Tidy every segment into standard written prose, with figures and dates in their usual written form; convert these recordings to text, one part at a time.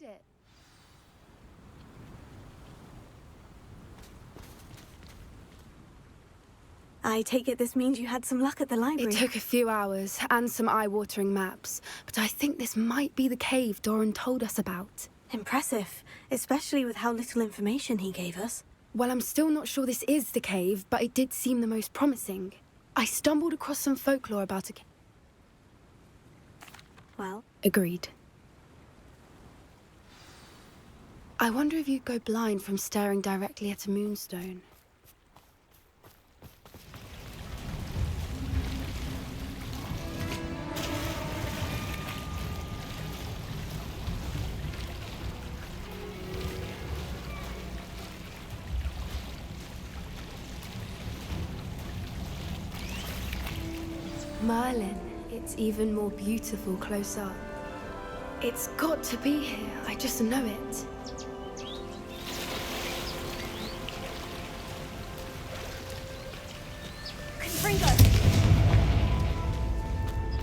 made it. I take it this means you had some luck at the library. It took a few hours and some eye-watering maps, but I think this might be the cave Doran told us about. Impressive, especially with how little information he gave us. Well, I'm still not sure this is the cave, but it did seem the most promising. I stumbled across some folklore about a cave. Well? Agreed. I wonder if you'd go blind from staring directly at a moonstone. Merlin, it's even more beautiful close up. It's got to be here, I just know it.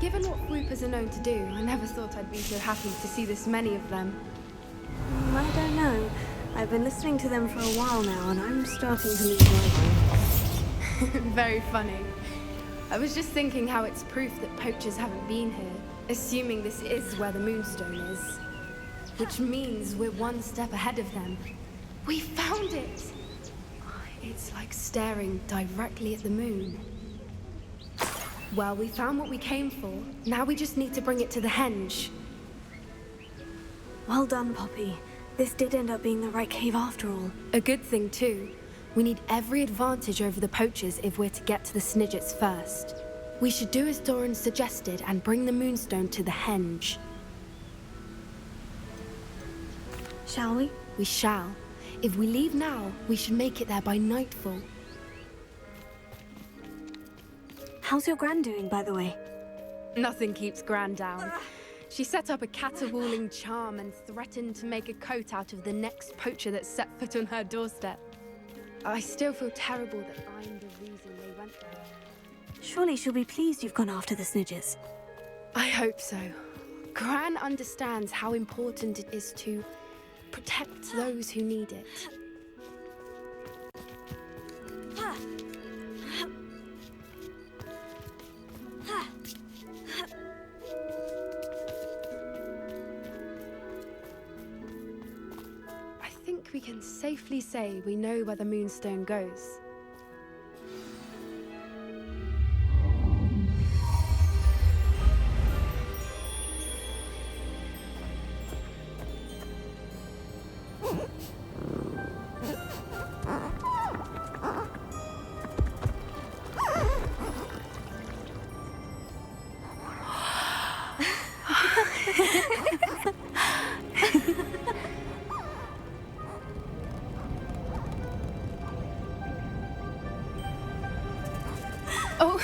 Given what whoopers are known to do, I never thought I'd be so happy to see this many of them. I don't know. I've been listening to them for a while now, and I'm starting to lose my mind. Very funny. I was just thinking how it's proof that poachers haven't been here, assuming this is where the moonstone is. Which means we're one step ahead of them. We found it! It's like staring directly at the moon. Well, we found what we came for. Now we just need to bring it to the henge. Well done, Poppy. This did end up being the right cave after all. A good thing, too. We need every advantage over the poachers if we're to get to the Snidgets first. We should do as Doran suggested and bring the moonstone to the henge. Shall we? We shall. If we leave now, we should make it there by nightfall. How's your Gran doing, by the way? Nothing keeps Gran down. She set up a caterwauling charm and threatened to make a coat out of the next poacher that set foot on her doorstep. I still feel terrible that I'm the reason they went there. Surely she'll be pleased you've gone after the Snidgets. I hope so. Gran understands how important it is to protect those who need it. I think we can safely say we know where the moonstone goes. Oh.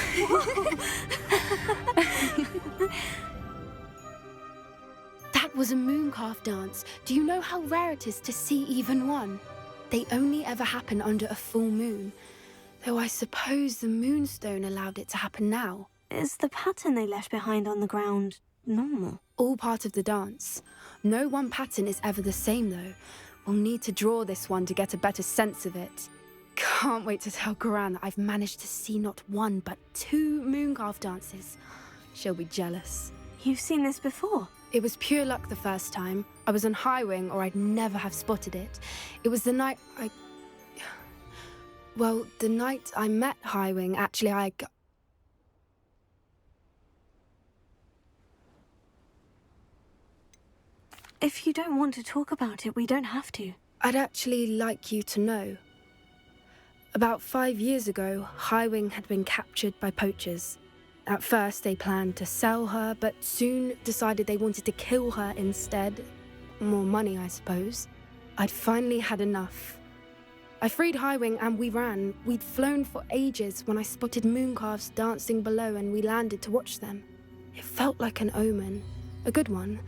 That was a mooncalf dance. Do you know how rare it is to see even one? They only ever happen under a full moon. Though I suppose the moonstone allowed it to happen now. Is the pattern they left behind on the ground normal? All part of the dance. No one pattern is ever the same, though. We'll need to draw this one to get a better sense of it. Can't wait to tell Gran that I've managed to see not one, but 2 mooncalf dances. She'll be jealous. You've seen this before? It was pure luck the first time. I was on Highwing, or I'd never have spotted it. It was the night Well, the night I met Highwing, actually, If you don't want to talk about it, we don't have to. I'd actually like you to know. About 5 years ago, Highwing had been captured by poachers. At first, they planned to sell her, but soon decided they wanted to kill her instead. More money, I suppose. I'd finally had enough. I freed Highwing and we ran. We'd flown for ages when I spotted mooncalves dancing below and we landed to watch them. It felt like an omen. A good one.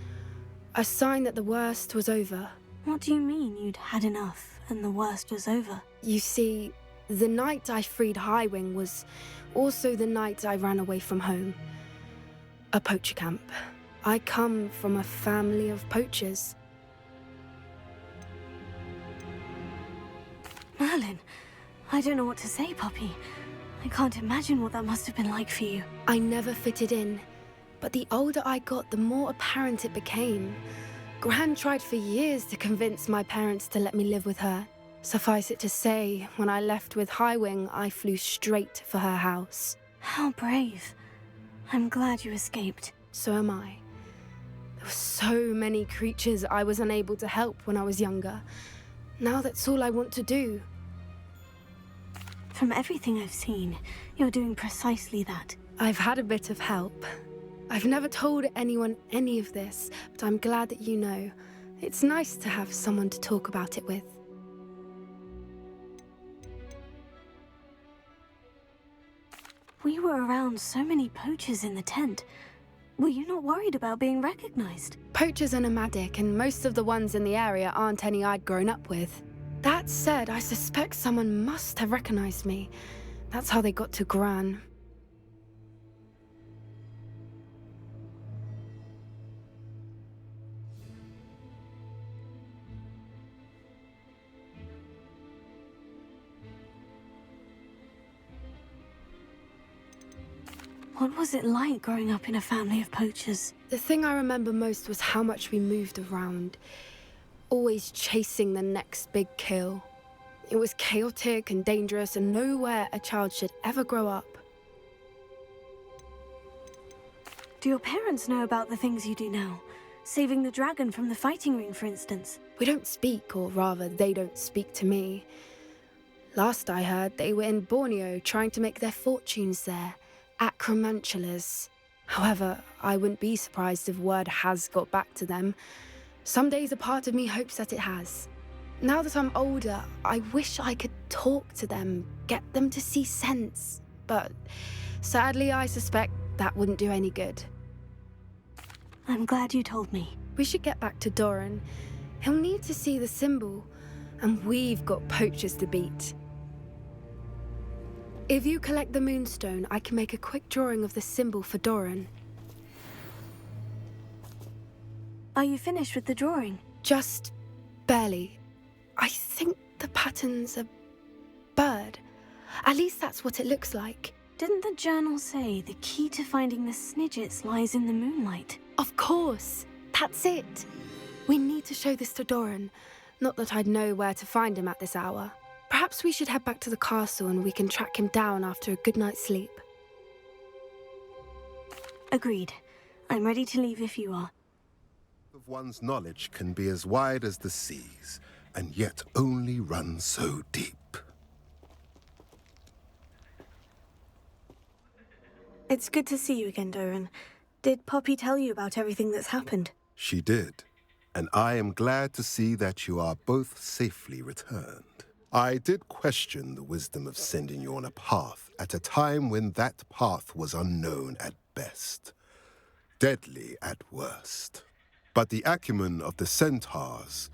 A sign that the worst was over. What do you mean you'd had enough and the worst was over? You see, the night I freed Highwing was also the night I ran away from home. A poacher camp. I come from a family of poachers. Merlin, I don't know what to say, Poppy. I can't imagine what that must have been like for you. I never fitted in, but the older I got, the more apparent it became. Gran tried for years to convince my parents to let me live with her. Suffice it to say, when I left with Highwing, I flew straight for her house. How brave. I'm glad you escaped. So am I. There were so many creatures I was unable to help when I was younger. Now that's all I want to do. From everything I've seen, you're doing precisely that. I've had a bit of help. I've never told anyone any of this, but I'm glad that you know. It's nice to have someone to talk about it with. We were around so many poachers in the tent. Were you not worried about being recognized? Poachers are nomadic, and most of the ones in the area aren't any I'd grown up with. That said, I suspect someone must have recognized me. That's how they got to Gran. What was it like growing up in a family of poachers? The thing I remember most was how much we moved around, always chasing the next big kill. It was chaotic and dangerous, and nowhere a child should ever grow up. Do your parents know about the things you do now? Saving the dragon from the fighting ring, for instance? We don't speak, or rather, they don't speak to me. Last I heard, they were in Borneo trying to make their fortunes there. Acromantulas. However, I wouldn't be surprised if word has got back to them. Some days a part of me hopes that it has. Now that I'm older, I wish I could talk to them, get them to see sense. But sadly, I suspect that wouldn't do any good. I'm glad you told me. We should get back to Doran. He'll need to see the symbol, and we've got poachers to beat. If you collect the moonstone, I can make a quick drawing of the symbol for Doran. Are you finished with the drawing? Just barely. I think the pattern's a bird. At least that's what it looks like. Didn't the journal say the key to finding the Snidgets lies in the moonlight? Of course. That's it. We need to show this to Doran. Not that I'd know where to find him at this hour. Perhaps we should head back to the castle and we can track him down after a good night's sleep. Agreed. I'm ready to leave if you are. Of one's knowledge can be as wide as the seas, and yet only run so deep. It's good to see you again, Doran. Did Poppy tell you about everything that's happened? She did, and I am glad to see that you are both safely returned. I did question the wisdom of sending you on a path at a time when that path was unknown at best, deadly at worst. But the acumen of the centaurs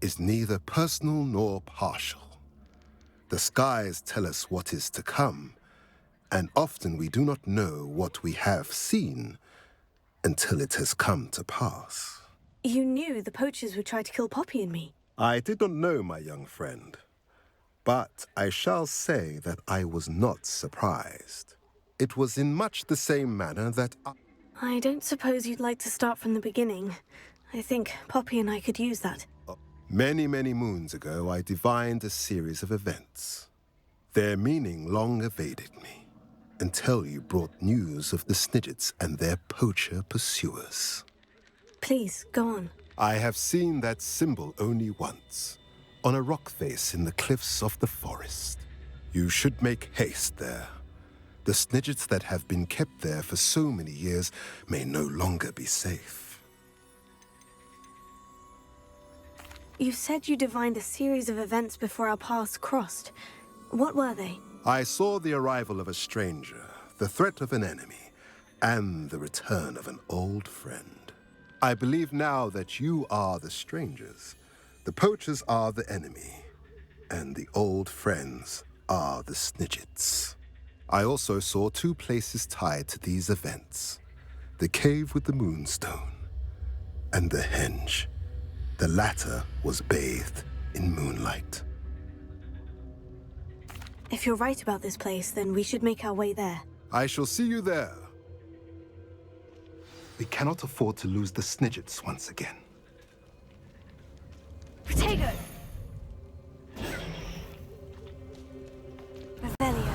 is neither personal nor partial. The skies tell us what is to come, and often we do not know what we have seen until it has come to pass. You knew the poachers would try to kill Poppy and me. I did not know, my young friend, but I shall say that I was not surprised. It was in much the same manner that I don't suppose you'd like to start from the beginning. I think Poppy and I could use that. Many, many moons ago, I divined a series of events. Their meaning long evaded me, until you brought news of the Snidgets and their poacher pursuers. Please, go on. I have seen that symbol only once, on a rock face in the cliffs of the forest. You should make haste there. The Snidgets that have been kept there for so many years may no longer be safe. You said you divined a series of events before our paths crossed. What were they? I saw the arrival of a stranger, the threat of an enemy, and the return of an old friend. I believe now that you are the strangers, the poachers are the enemy, and the old friends are the Snidgets. I also saw two places tied to these events, the cave with the moonstone and the henge. The latter was bathed in moonlight. If you're right about this place, then we should make our way there. I shall see you there. We cannot afford to lose the Snidgets once again. Protego! Revelio.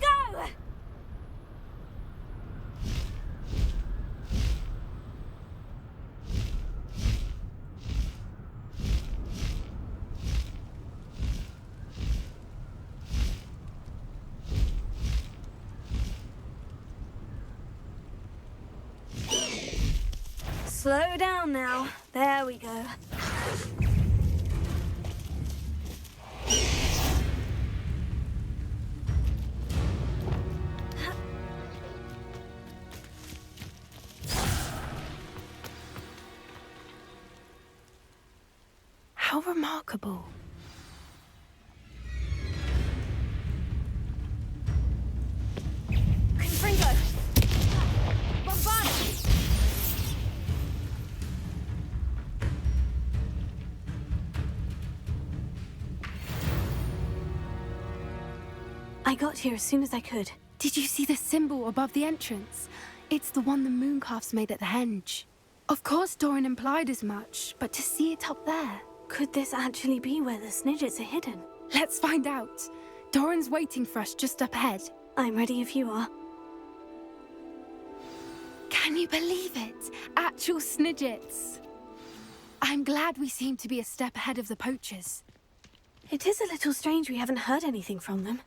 Go! Slow down now. There we go. How remarkable. Confringo! Bombard! I got here as soon as I could. Did you see the symbol above the entrance? It's the one the Mooncalfs made at the henge. Of course Doran implied as much, but to see it up there... Could this actually be where the Snidgets are hidden? Let's find out. Doran's waiting for us just up ahead. I'm ready if you are. Can you believe it? Actual Snidgets. I'm glad we seem to be a step ahead of the poachers. It is a little strange we haven't heard anything from them.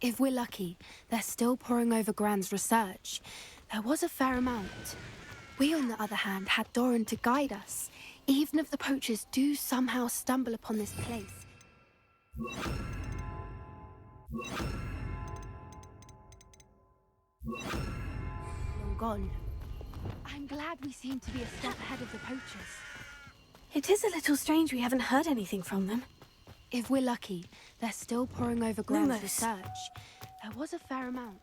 If we're lucky, they're still poring over Gran's research. There was a fair amount. We, on the other hand, had Doran to guide us. Even if the poachers do somehow stumble upon this place. Long gone. I'm glad we seem to be a step ahead of the poachers. It is a little strange we haven't heard anything from them. If we're lucky, they're still poring over Gran's Lumos. research. There was a fair amount.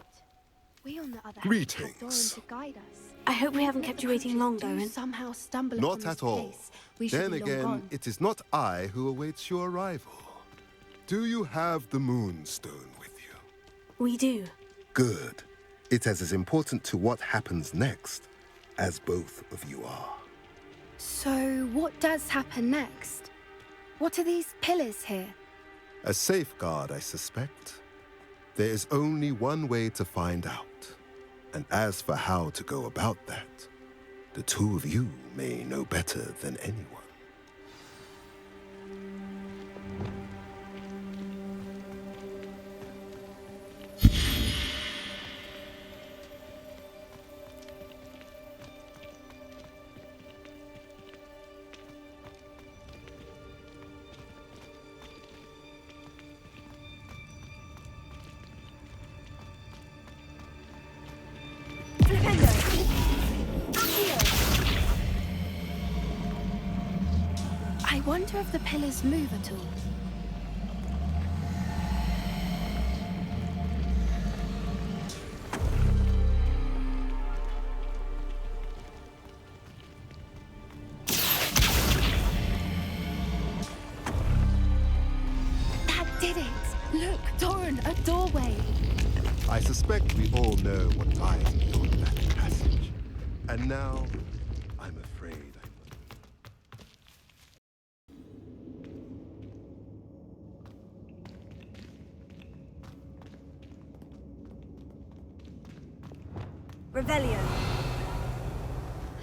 We, on the other hand, Greetings. had Doran to guide us. I hope we haven't kept you waiting long, Do Doran. somehow stumble upon Not this at all. place, we should Then be long again, gone. it is not I who awaits your arrival. Do you have the Moonstone with you? We do. Good. It is as important to what happens next as both of you are. So, what does happen next? What are these pillars here? A safeguard, I suspect. There is only one way to find out. And as for how to go about that, the two of you may know better than anyone. I wonder if the pillars move at all. That did it! Look, Doran, a doorway. I suspect we all know what lies beyond that passage. And now, I'm afraid Revelio.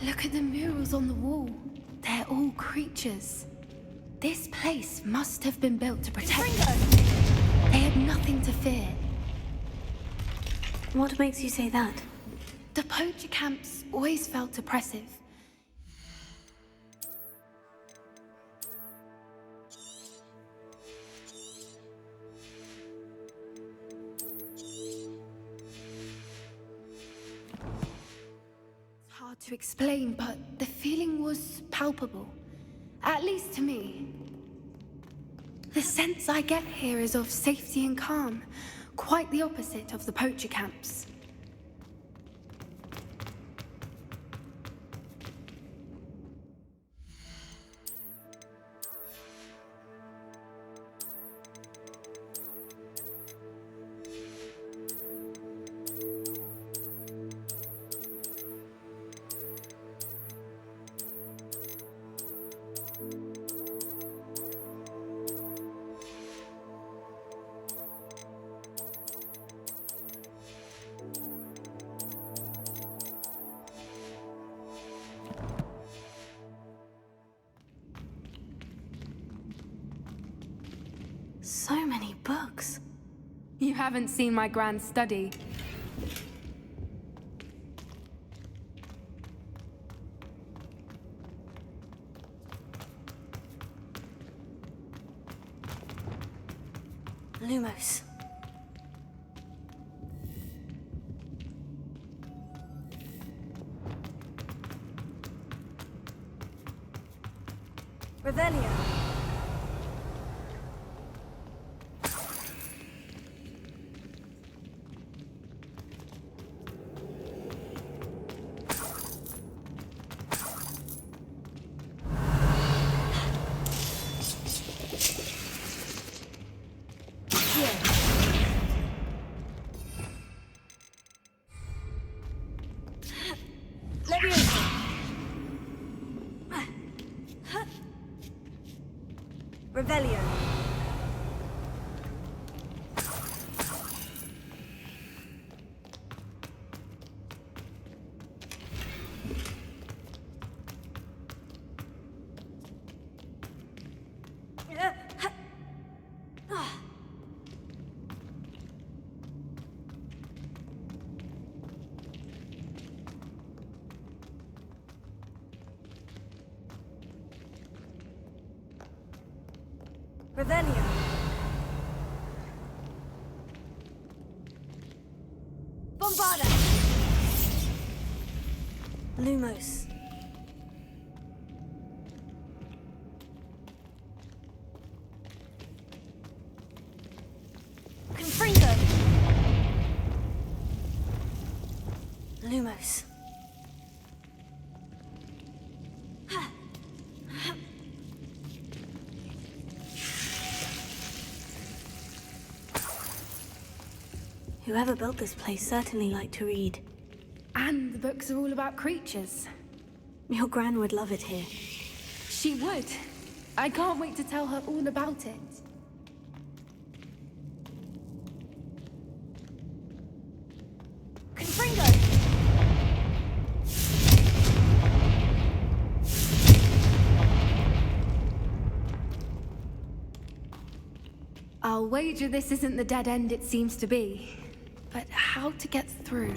Look at the murals on the wall. They're all creatures. This place must have been built to protect them. They had nothing to fear. What makes you say that? The poacher camps always felt oppressive. It's hard to explain, but the feeling was palpable. At least to me. The sense I get here is of safety and calm, quite the opposite of the poacher camps. So many books. You haven't seen my grand study. Lumos. Revelio. Revelio. Revelio. Bombarda. Lumos. Confringo. Lumos. Whoever built this place certainly liked to read. And the books are all about creatures. Your Gran would love it here. She would. I can't wait to tell her all about it. Confringo! I'll wager this isn't the dead end it seems to be. But how to get through?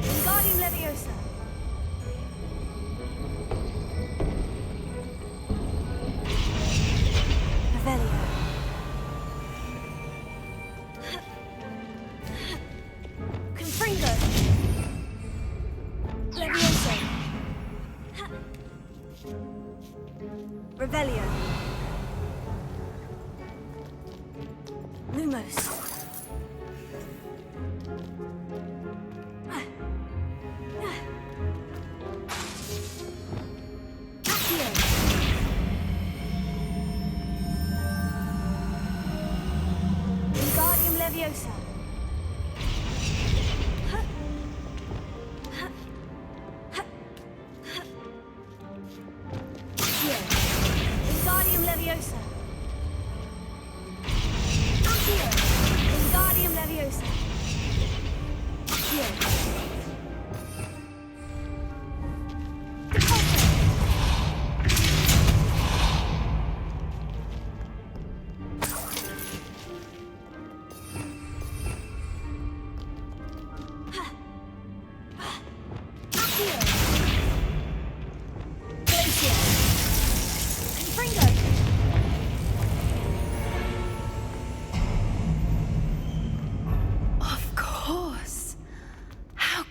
Wingardium Leviosa. Revelio. Confringo. Leviosa. Revelio. Lumos.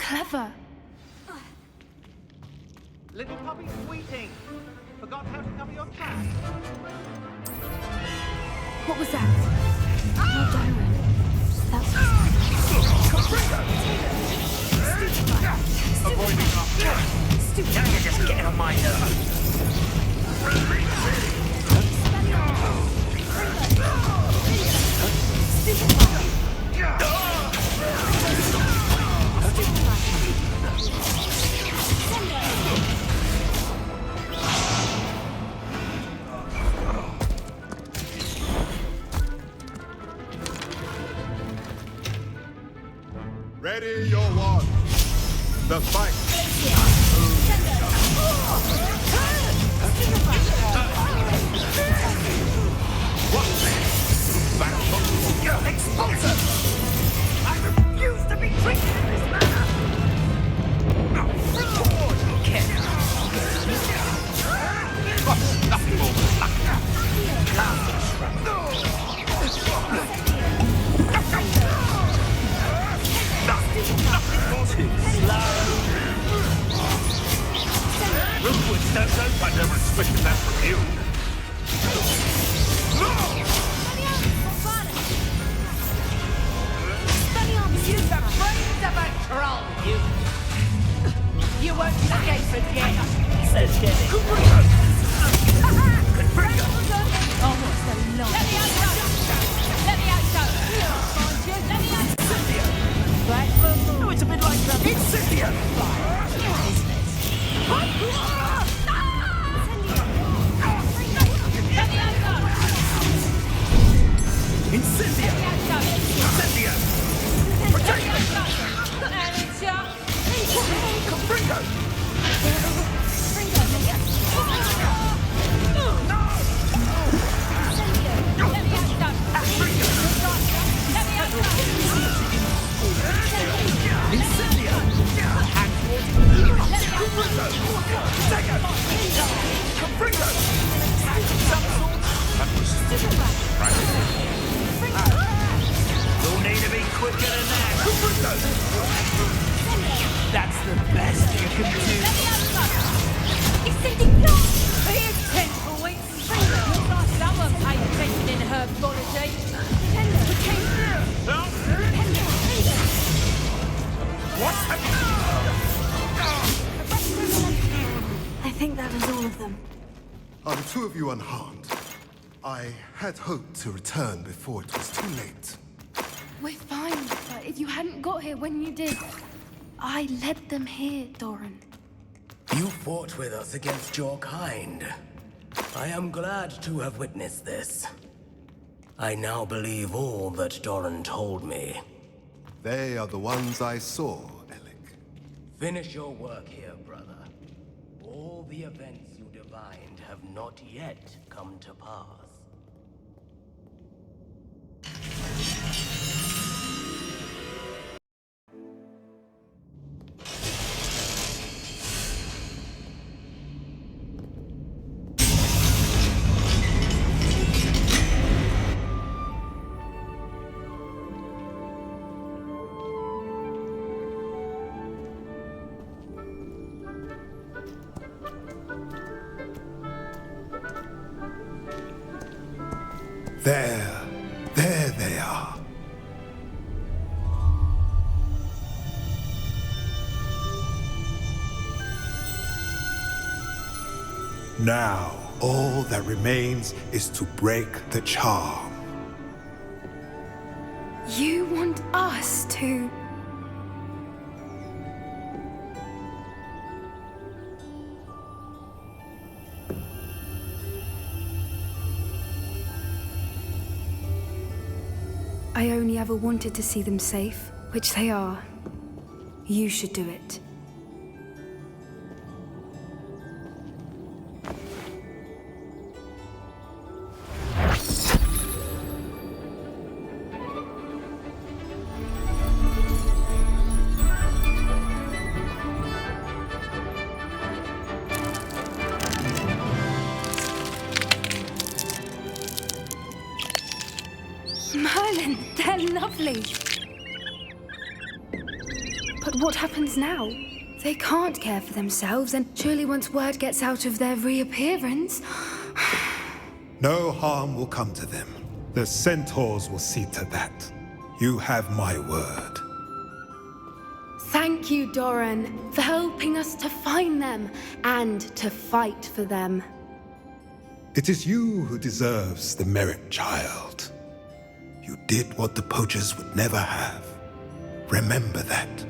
clever. Little puppy sweeting. Forgot how to cover your tracks. What was that? Not Darren. That's Avoiding our Now you're just getting on my nerves. Ready your one. The fight. Expulsive! I refuse to be treated in this manner! Forward, kid! Nothing more than luck. Nothing more too slow. Rookwood don't know I never expected that from you. Use the brains of a troll, you! You won't escape again, says Dennis. Almost alone. Let me out, Let me out, Let me out. Cynthia! Right? Oh, it's a bit like that. It's Cynthia! Business. Let me out, It's Cynthia! Cynthia! Protect me! And it's Capringo! No! Let me out, Incendia! Take it! Capringo! That was you'll need to be quicker than that. That's the best you can do. It's sitting down. Here's 10 for weeks. Looks like someone paid attention in herbology. What's happening? I think that was all of them. Are the two of you unharmed? I had hoped to return before it was too late. We're fine, but if you hadn't got here when you did, I led them here, Doran. You fought with us against your kind. I am glad to have witnessed this. I now believe all that Doran told me. They are the ones I saw, Alec. Finish your work here, brother. All the events you divined have not yet come to pass. There they are. Now, all that remains is to break the charm. You want us to... I only ever wanted to see them safe, which they are. You should do it. Merlin, they're lovely. But what happens now? They can't care for themselves, and surely once word gets out of their reappearance... No harm will come to them. The centaurs will see to that. You have my word. Thank you, Doran, for helping us to find them and to fight for them. It is you who deserves the merit, child. You did what the poachers would never have. Remember that.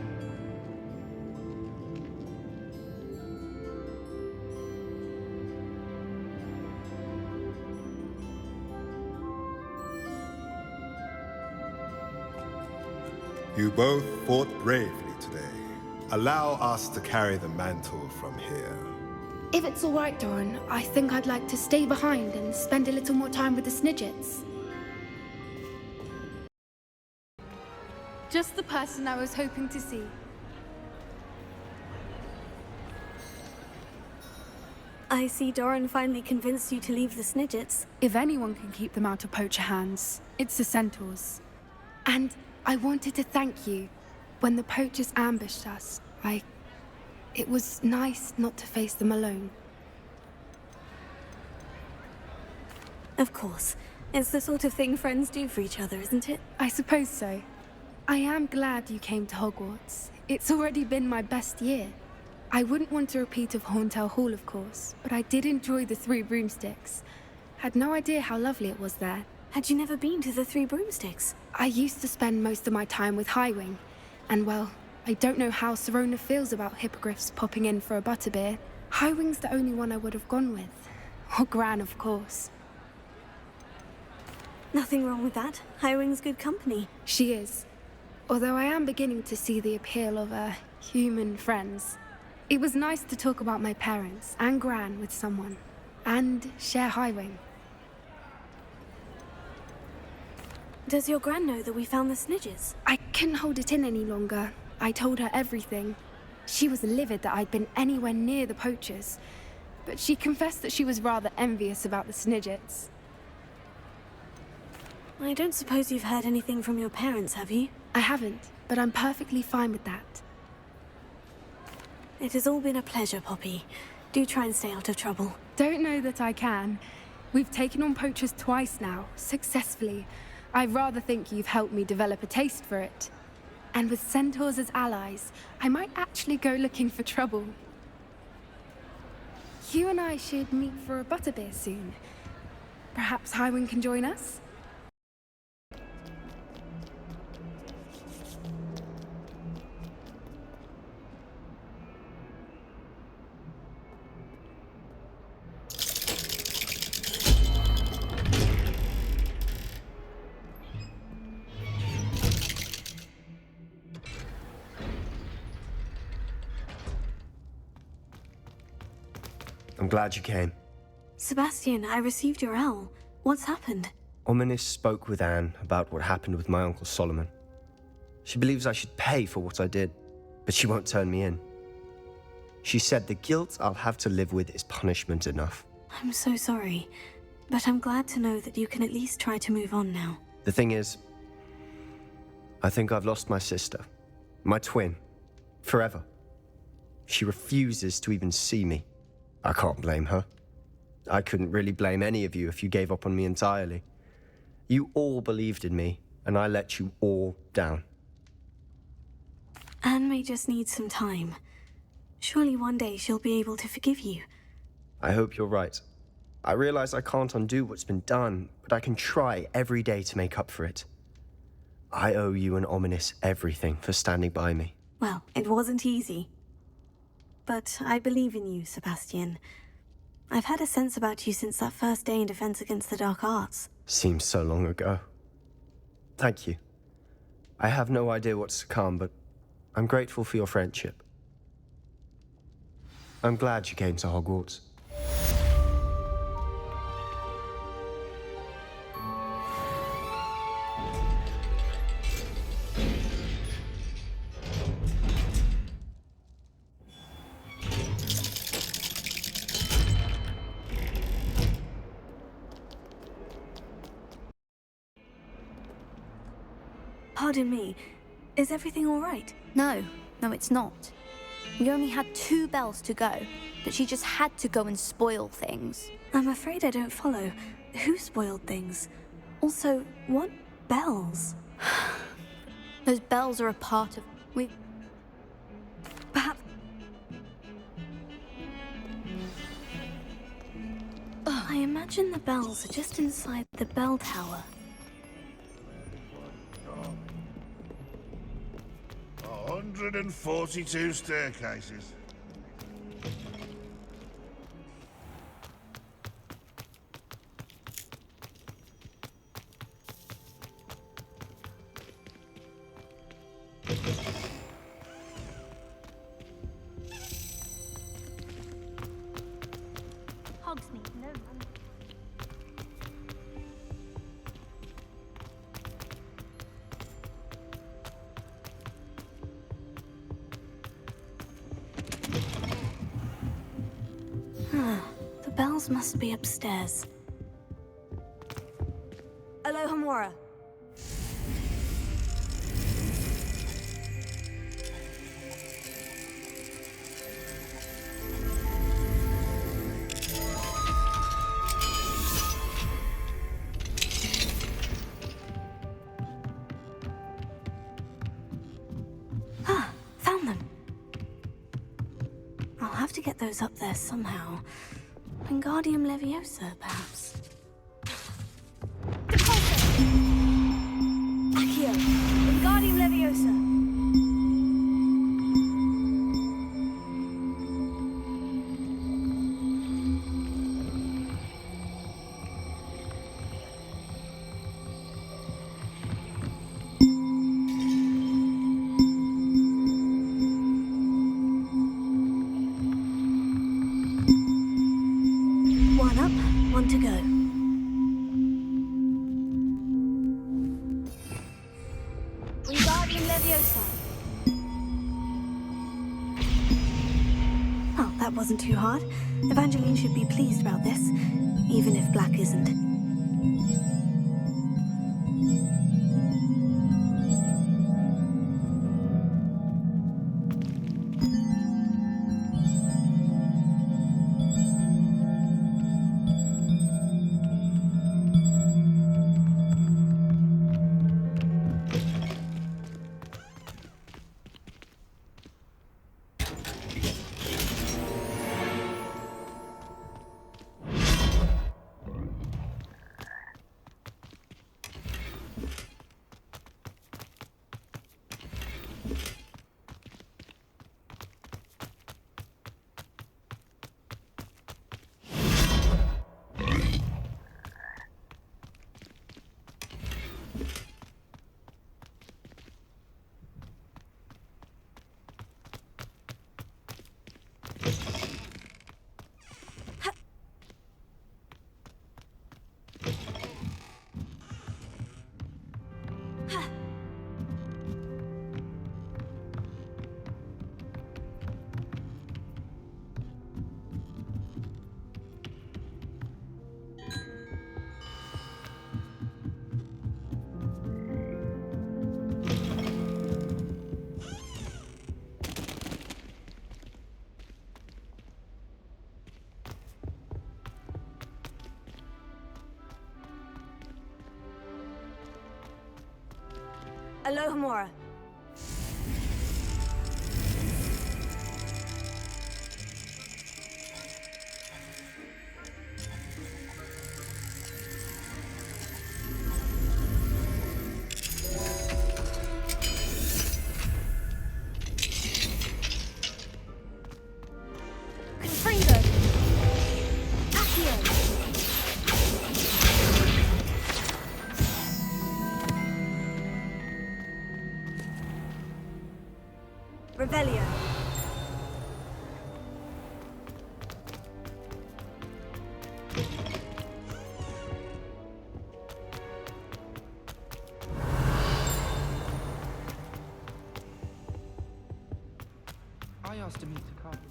You both fought bravely today. Allow us to carry the mantle from here. If it's all right, Doran, I think I'd like to stay behind and spend a little more time with the Snidgets. Just the person I was hoping to see. I see Doran finally convinced you to leave the Snidgets. If anyone can keep them out of poacher hands, it's the centaurs. And I wanted to thank you. When the poachers ambushed us, it was nice not to face them alone. Of course. It's the sort of thing friends do for each other, isn't it? I suppose so. I am glad you came to Hogwarts. It's already been my best year. I wouldn't want a repeat of Horntail Hall, of course, but I did enjoy the Three Broomsticks. Had no idea how lovely it was there. Had you never been to the Three Broomsticks? I used to spend most of my time with Highwing, and well, I don't know how Serona feels about hippogriffs popping in for a butterbeer. Highwing's the only one I would have gone with. Or Gran, of course. Nothing wrong with that. Highwing's good company. She is. Although I am beginning to see the appeal of human friends. It was nice to talk about my parents and Gran with someone, and share Highwing. Does your Gran know that we found the Snidgets? I couldn't hold it in any longer. I told her everything. She was livid that I'd been anywhere near the poachers, but she confessed that she was rather envious about the Snidgets. I don't suppose you've heard anything from your parents, have you? I haven't, but I'm perfectly fine with that. It has all been a pleasure, Poppy. Do try and stay out of trouble. Don't know that I can. We've taken on poachers twice now, successfully. I rather think you've helped me develop a taste for it. And with centaurs as allies, I might actually go looking for trouble. You and I should meet for a butterbeer soon. Perhaps Highwing can join us? I'm glad you came. Sebastian, I received your owl. What's happened? Ominis spoke with Anne about what happened with my Uncle Solomon. She believes I should pay for what I did, but she won't turn me in. She said the guilt I'll have to live with is punishment enough. I'm so sorry, but I'm glad to know that you can at least try to move on now. The thing is, I think I've lost my sister, my twin, forever. She refuses to even see me. I can't blame her. I couldn't really blame any of you if you gave up on me entirely. You all believed in me, and I let you all down. Anne may just need some time. Surely one day she'll be able to forgive you. I hope you're right. I realize I can't undo what's been done, but I can try every day to make up for it. I owe you and Ominis everything for standing by me. Well, it wasn't easy. But I believe in you, Sebastian. I've had a sense about you since that first day in Defense Against the Dark Arts. Seems so long ago. Thank you. I have no idea what's to come, but I'm grateful for your friendship. I'm glad you came to Hogwarts. Pardon me, is everything all right? No, No, it's not. We only had 2 bells to go, but she just had to go and spoil things. I'm afraid I don't follow. Who spoiled things? Also, what bells? Those bells are a part of... Perhaps... I imagine the bells are just inside the bell tower. 142 staircases. Hogsmeade, no money. The bells must be upstairs. Alohomora. Found them. I'll have to get those up there somehow. Wingardium Leviosa, perhaps. Accio. Wingardium Leviosa. One up, one to go. Wingardium Leviosa. Oh, that wasn't too hard. Evangeline should be pleased about this, even if Black isn't. Alohomora. Confringo. Accio. Revelio. I asked to meet the carpet.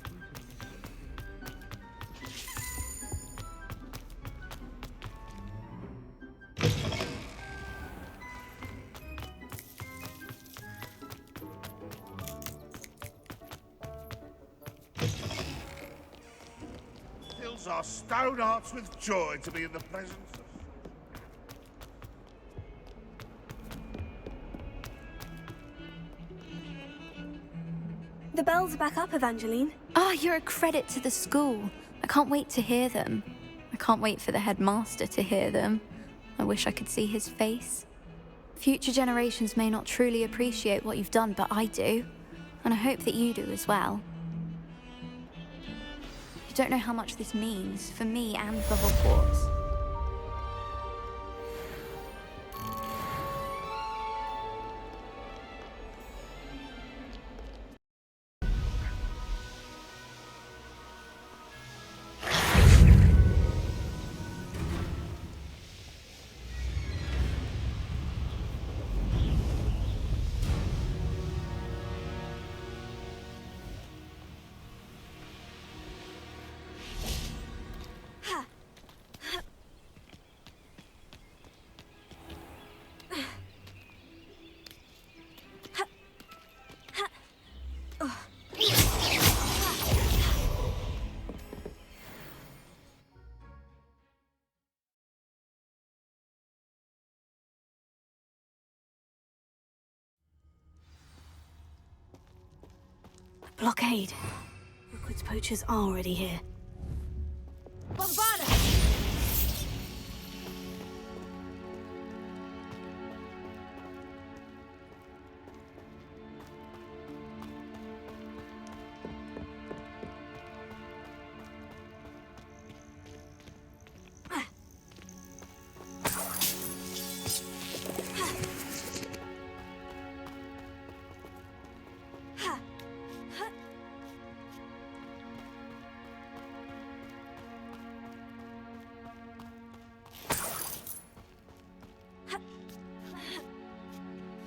Fills our stone hearts with joy to be in the presence of... The bells are back up, Evangeline. Ah, you're a credit to the school. I can't wait to hear them. I can't wait for the headmaster to hear them. I wish I could see his face. Future generations may not truly appreciate what you've done, but I do. And I hope that you do as well. You don't know how much this means for me and for Hogwarts. Blockade. Hogwarts poachers are already here. Bombarda!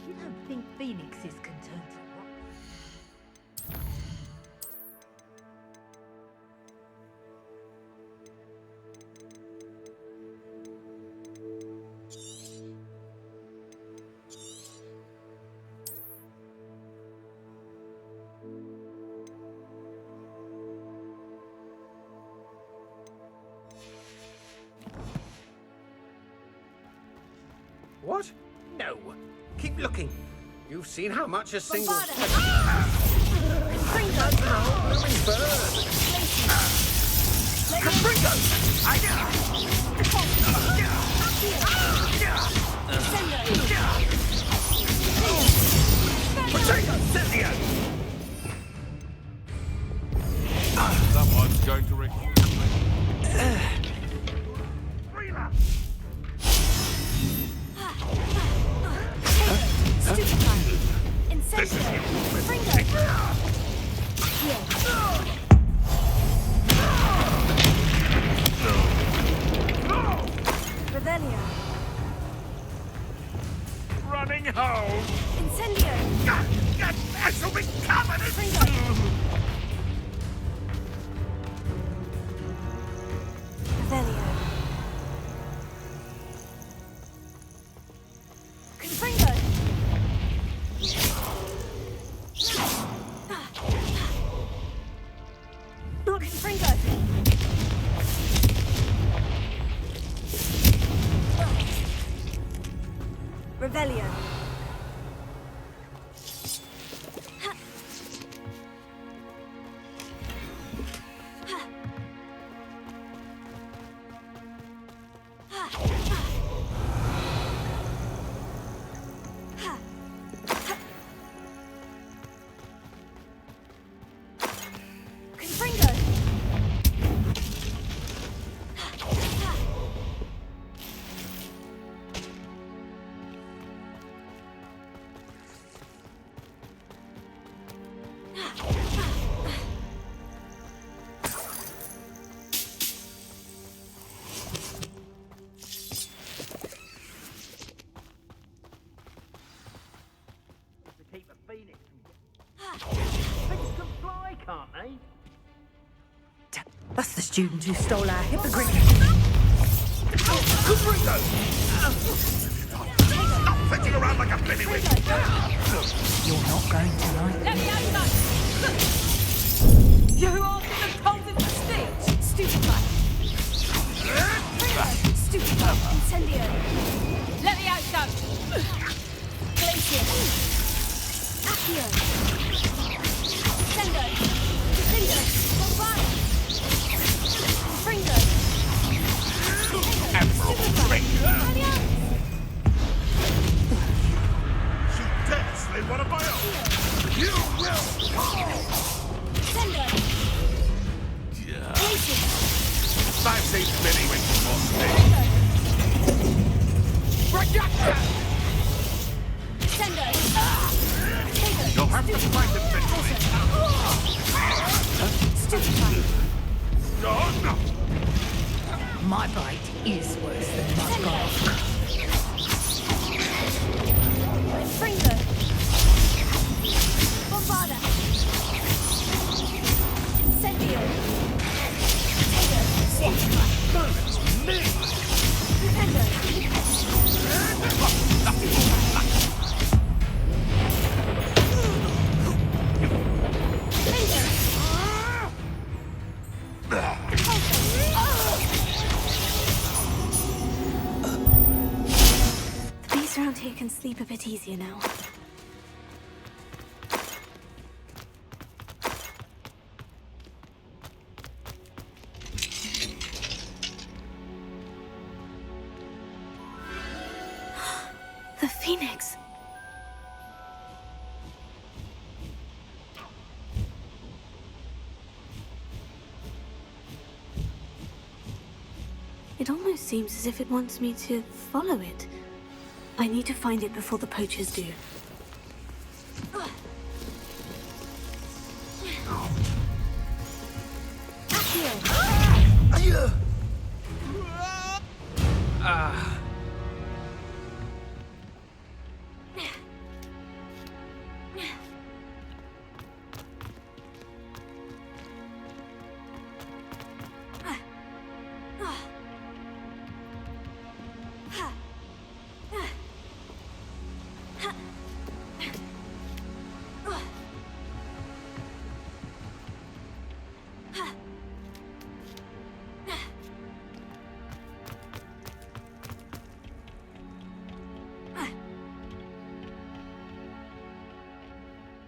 You don't think phoenixes can turn to rock? What? No. Keep looking. You've seen how much a single... Someone's going to wreck... This is Revelio. running home! Incendio. I shall be covered in... Revelio. Confringo. Not Confringo. Revelio. Confringo. To keep a phoenix from... Things can fly, can't they? That's the student who stole our hippogriff. Stop fetching around like a blimmywig! You're not going tonight. Let me out, you I've seen many wings more speed. You'll have to fight eventually. No. My bite is worse than my bark. Fringo! Bombarda! Incendio! The bees around here can sleep a bit easier now. The Phoenix! It almost seems as if it wants me to follow it. I need to find it before the poachers do.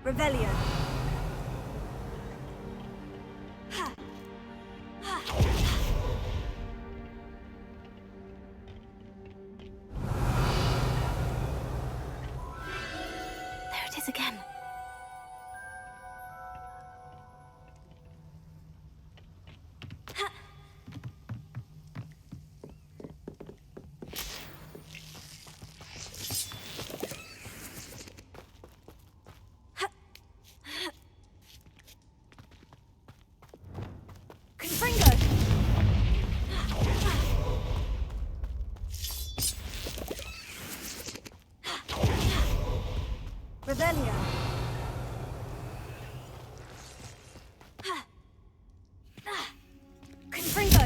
Revelio. There it is again. Revelio. Confringo.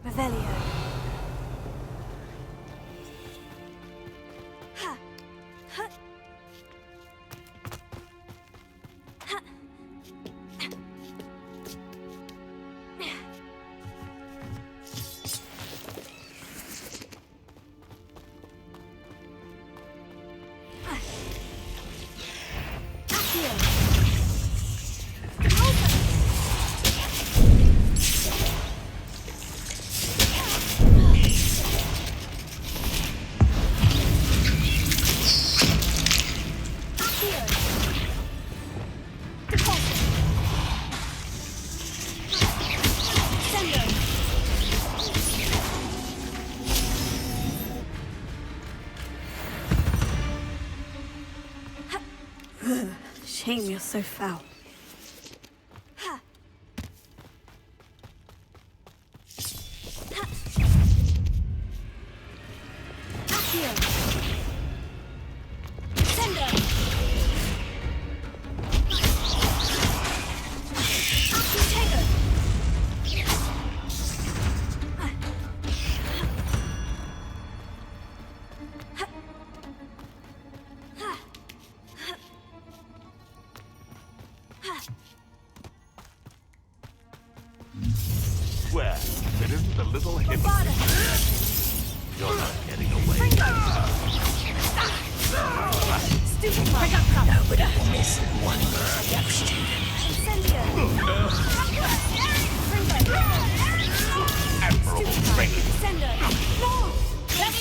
Revelio. Shame you're so foul. Well, if it isn't the little hypocrite. You're not getting away. Nobody will miss one reception. Admiral Rekindling. That's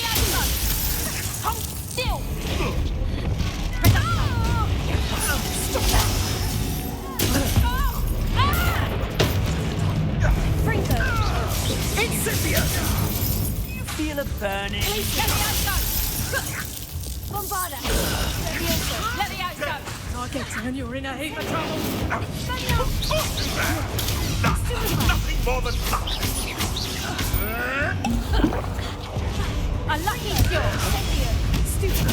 Bombarda! Let me out go! Target, and you're in a heap of trouble. Nothing more than luck. A lucky shot. Stupid.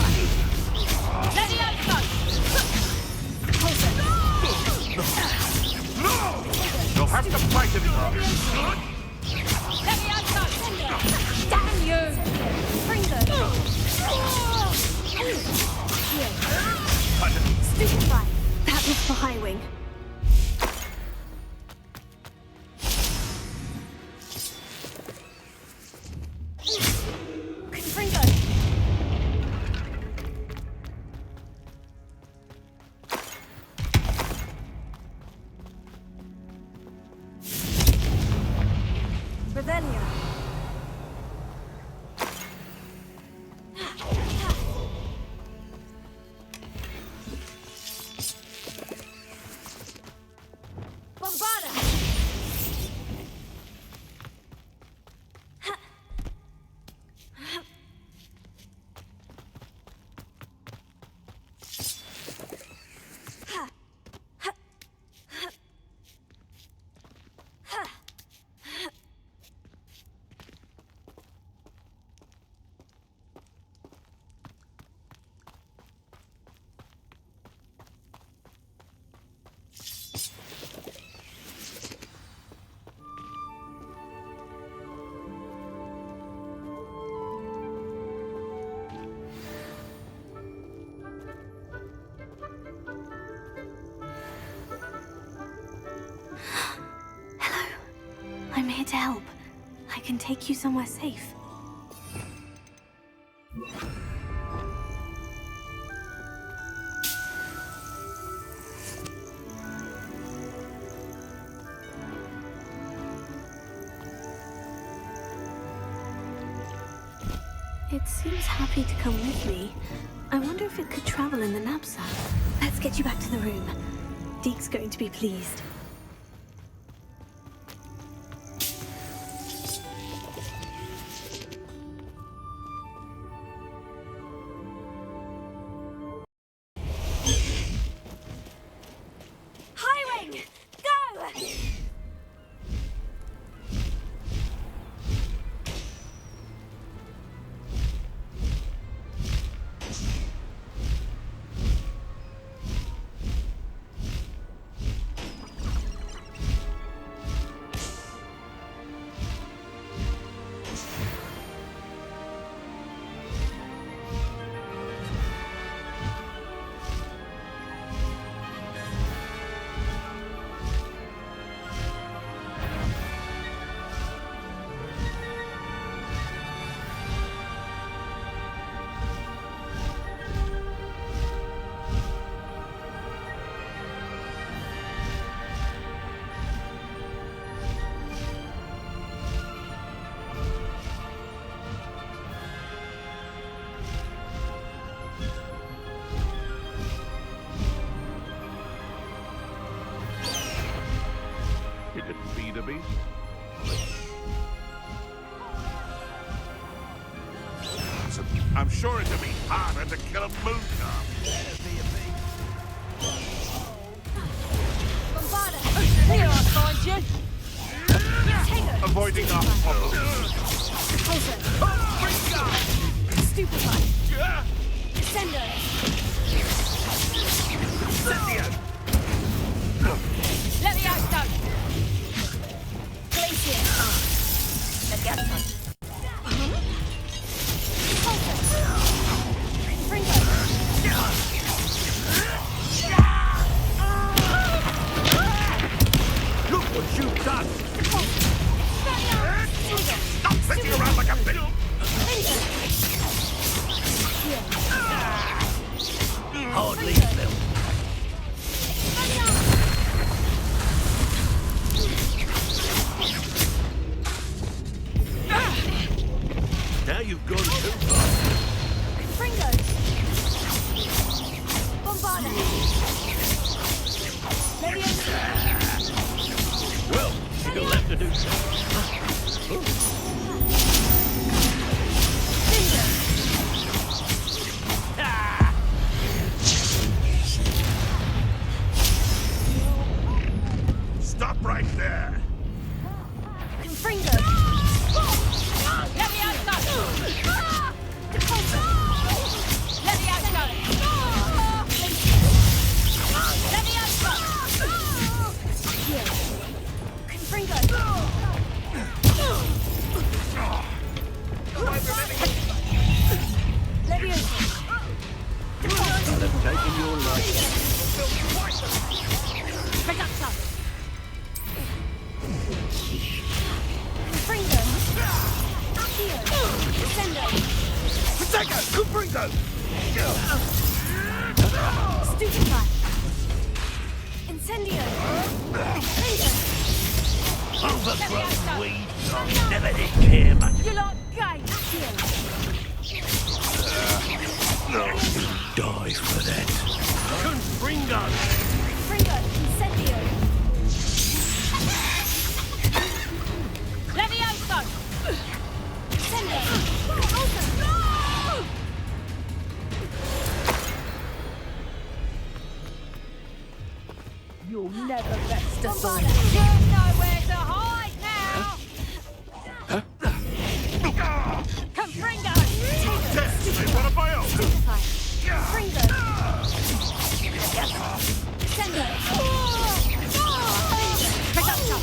Let me out go! You'll have to fight it. Let me out go! Damn you! Stupefy. That was for High Wing. Confringo! Revelio. Bombarda! I'm here to help. I can take you somewhere safe. It seems happy to come with me. I wonder if it could travel in the knapsack. Let's get you back to the room. Deke's going to be pleased. Highwing! Go! You didn't feed a beast? I'm sure it'd be harder to kill a moon calf. Bombarda! Here I find you. Avoiding our problems. Stupefy! Descendo! Let me out go! Glacier! Let me out go! Confringo! Look what you've done! Stop sitting around like a fiddle! Hardly built. Now you've gone too far. Confringo! Bombarda! Leviosa! Well, you'll have to do something. Cinder! Reducto! Fringo! Accio! Descendo! Protego! Confringo! Stupefy! Incendio! Fringo! Overgrown weeds. Never did care much. You lot gay! Accio! Die for that. Confringo! Fringo! Incendio! Levioso! Descendo! Also! You'll never best us all. Bombarda! You're nowhere to hide now! Confringo! Death! They want to bail! Stupefy! Fringo! Descendo! Reducto!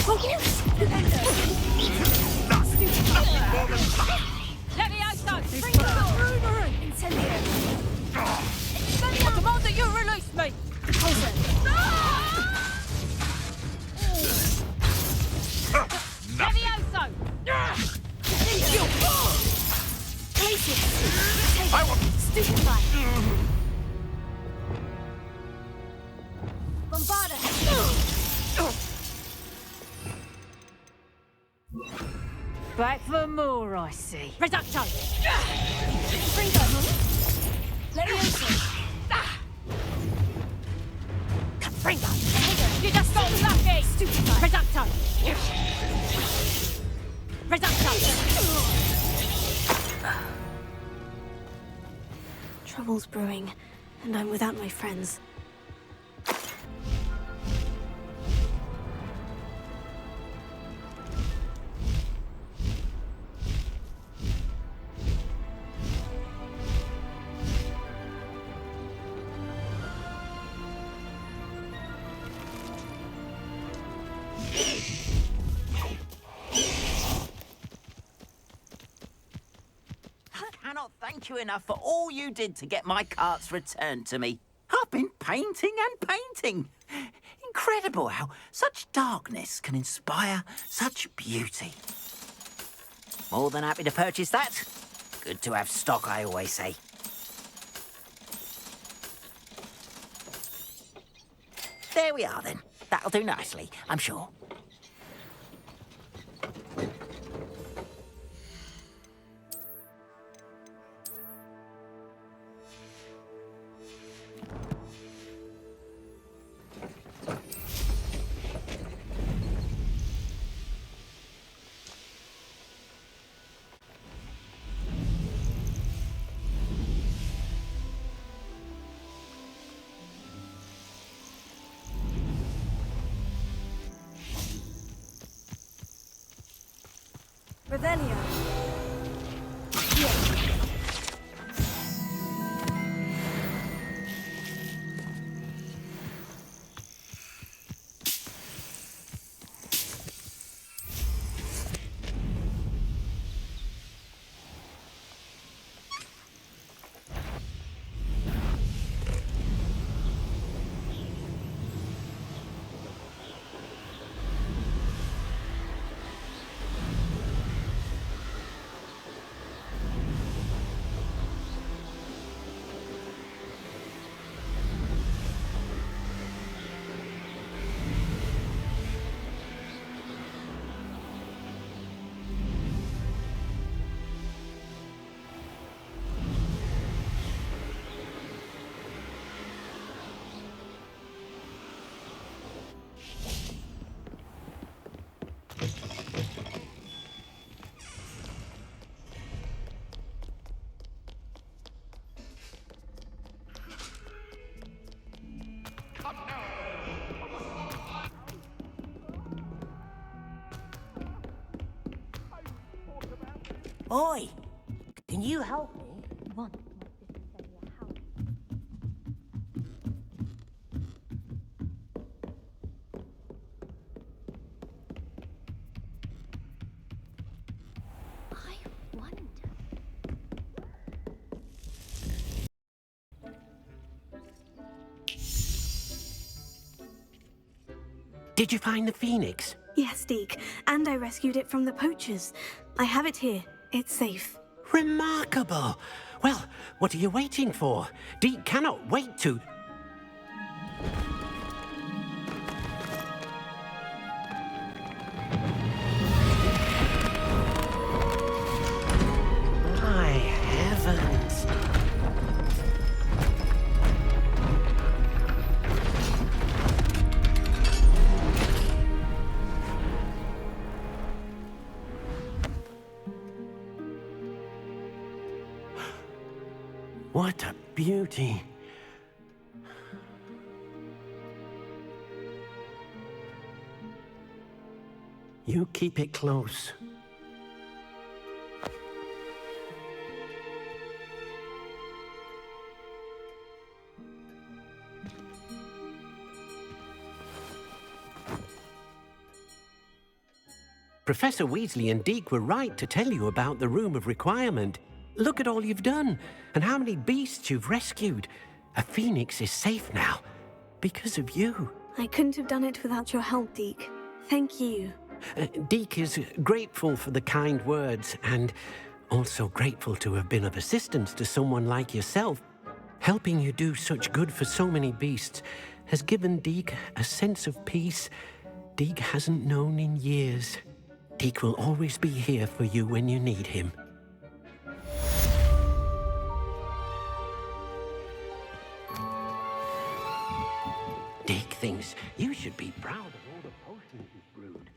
Hogwarts! Defendo! Stupefy! Levioso! Fringo! Incendio! I demand that you release me! Also! Levioso! Glacius! I want... Stupefy! Bombarda! Back for more, I see. Reducto! Fringo! Levioso! Confringo! You just got lucky! Stupefy! Reducto! Reducto! Trouble's brewing, and I'm without my friends. Cannot thank you enough for all you did to get my carts returned to me. I've been painting and painting. Incredible how such darkness can inspire such beauty. More than happy to purchase that. Good to have stock, I always say. There we are then. That'll do nicely, I'm sure. Revelio! Oi! Can you help me? What? Did you find the phoenix? Yes, Deke, and I rescued it from the poachers. I have it here. It's safe. Remarkable. Well, what are you waiting for? Deke cannot wait to... My heavens. What a beauty. You keep it close. Professor Weasley and Deke were right to tell you about the Room of Requirement. Look at all you've done, and how many beasts you've rescued. A phoenix is safe now, because of you. I couldn't have done it without your help, Deke. Thank you. Deke is grateful for the kind words, and also grateful to have been of assistance to someone like yourself. Helping you do such good for so many beasts has given Deke a sense of peace Deke hasn't known in years. Deke will always be here for you when you need him. Deke thinks you should be proud of all the potions he's brewed.